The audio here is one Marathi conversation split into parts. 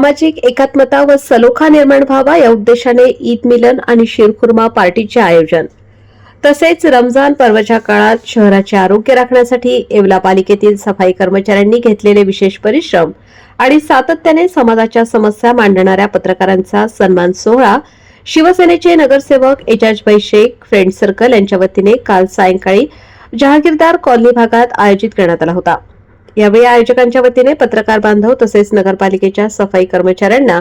सामाजिक एकात्मता व सलोखा निर्माण व्हावा या उद्देशाने ईद मिलन आणि शीरखुर्मा पार्टीचे आयोजन। तसेच रमजान पर्वाच्या काळात शहराचे आरोग्य राखण्यासाठी येवला पालिकेतील सफाई कर्मचाऱ्यांनी घेतलेले विशेष परिश्रम आणि सातत्याने समाजाच्या समस्या मांडणाऱ्या पत्रकारांचा सन्मान सोहळा शिवसेनेचे नगरसेवक एजाजभाई शेख फ्रेंड सर्कल यांच्या वतीने काल सायंकाळी जहागीरदार कॉलनी भागात आयोजित करण्यात आला होता। यावेळी आयोजकांच्या वतीने पत्रकार बांधव तसेच नगरपालिकेच्या सफाई कर्मचाऱ्यांना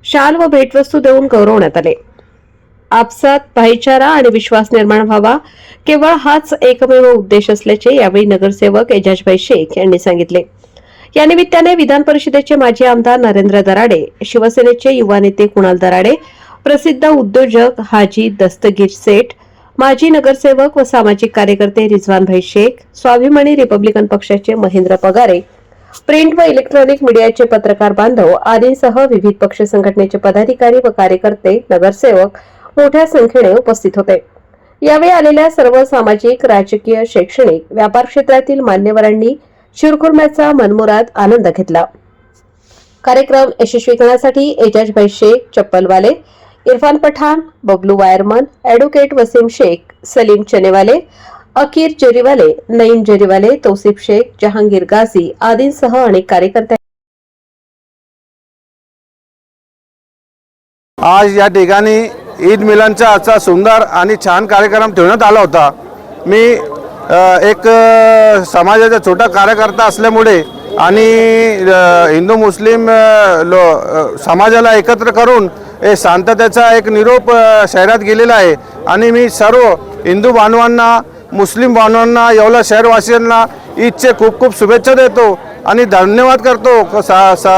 शाल व भेटवस्तू देऊन गौरवण्यात आले। आपसात भाईचारा आणि विश्वास निर्माण व्हावा केवळ हाच एकमेव उद्देश असल्याचे यावेळी नगरसेवक एजाजभाई शेख यांनी सांगितले। या निमित्ताने विधान परिषदेचे माजी आमदार नरेंद्र दराडे, शिवसेनेचे युवा नेते कुणाल दराडे, प्रसिद्ध उद्योजक हाजी दस्तगीर सेठ, माजी नगरसेवक व सामाजिक कार्यकर्ते रिजवानभाई शेख, स्वाभिमानी रिपब्लिकन पक्षाचे महेंद्र पगारे, प्रिंट व इलेक्ट्रॉनिक मीडियाचे पत्रकार बांधव आदींसह विविध पक्ष संघटनेचे पदाधिकारी व कार्यकर्ते, नगरसेवक मोठ्या संख्येने उपस्थित होते। यावेळी आलेल्या सर्व सामाजिक, राजकीय, शैक्षणिक, व्यापार क्षेत्रातील मान्यवरांनी शीरखुर्म्याचा मनमुराद आनंद घेतला। कार्यक्रम यशस्वी करण्यासाठी एजाजभाई शेख, चप्पलवाले, इरफान पठाण, बबलू वायरमन, ॲडव्होकेट वसीम शेख, सलीम चनेवाले, अकीर जरीवाले, नईम जरीवाले, तौसिफ शेख, जहांगीर गाझी आदींसह अनेक कार्यकर्ते आज या ठिकाणी ईद मिलनचा आजचा सुंदर आणि छान कार्यक्रम ठेवण्यात आला होता। मी एक समाजाचा छोटा कार्यकर्ता असल्यामुळे आणि हिंदू मुस्लिम समाजाला एकत्र करून शांततेचा एक निरोप शहरात गेलेला आहे आणि मी सर्व हिंदू बांधवांना, मुस्लिम बांधवांना, येवला शहरवासियांना ईदचे खूप खूप शुभेच्छा देतो आणि धन्यवाद करतो।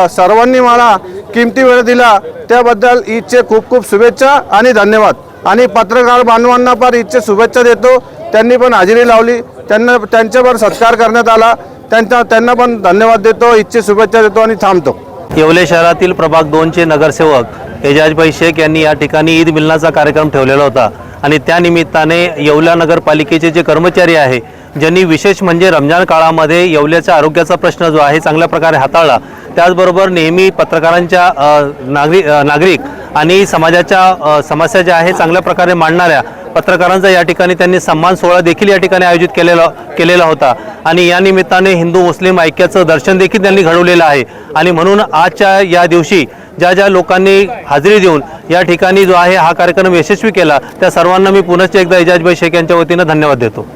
सर्वांनी मला किमती वेळ दिला त्याबद्दल ईदचे खूप खूप शुभेच्छा आणि धन्यवाद। आणि पत्रकार बांधवांना पण ईदचे शुभेच्छा देतो, त्यांनी पण हजेरी लावली, त्यांच्यावर सत्कार करण्यात आला, त्यांना पण धन्यवाद देतो, ईदचे शुभेच्छा देतो आणि थांबतो। येवले शहरातील प्रभाग 2 चे नगरसेवक एजाजभाई शेख यांनी या ठिकाणी ईद मिलनाचा कार्यक्रम ठेवलेला होता आणि त्या निमित्ताने येवला नगरपालिकेचे जे कर्मचारी आहे ज्यांनी विशेष म्हणजे रमजान काळामध्ये येवल्याच्या आरोग्याचा प्रश्न जो आहे चांगल्या प्रकारे हाताळला, त्याचबरोबर नेहमी पत्रकारांच्या नागरिक आणि समाजाच्या समस्या ज्या आहे चांगल्या प्रकारे मांडणाऱ्या पत्रकारांचा या ठिकाणी त्यांनी सन्मान सोहळा देखील या ठिकाणी आयोजित केलेला होता आणि या निमित्ताने हिंदू मुस्लिम ऐक्याचं दर्शन देखील त्यांनी घडवलेलं आहे। आणि म्हणून आजच्या या दिवशी ज्या लोकांनी हाजरी देऊन या ठिकाणी जो आहे हा कार्यक्रम यशस्वी केला त्या सर्वांना मी पुनश्च एकदा एजाजभाई शेख यांच्या वतीने धन्यवाद देतो।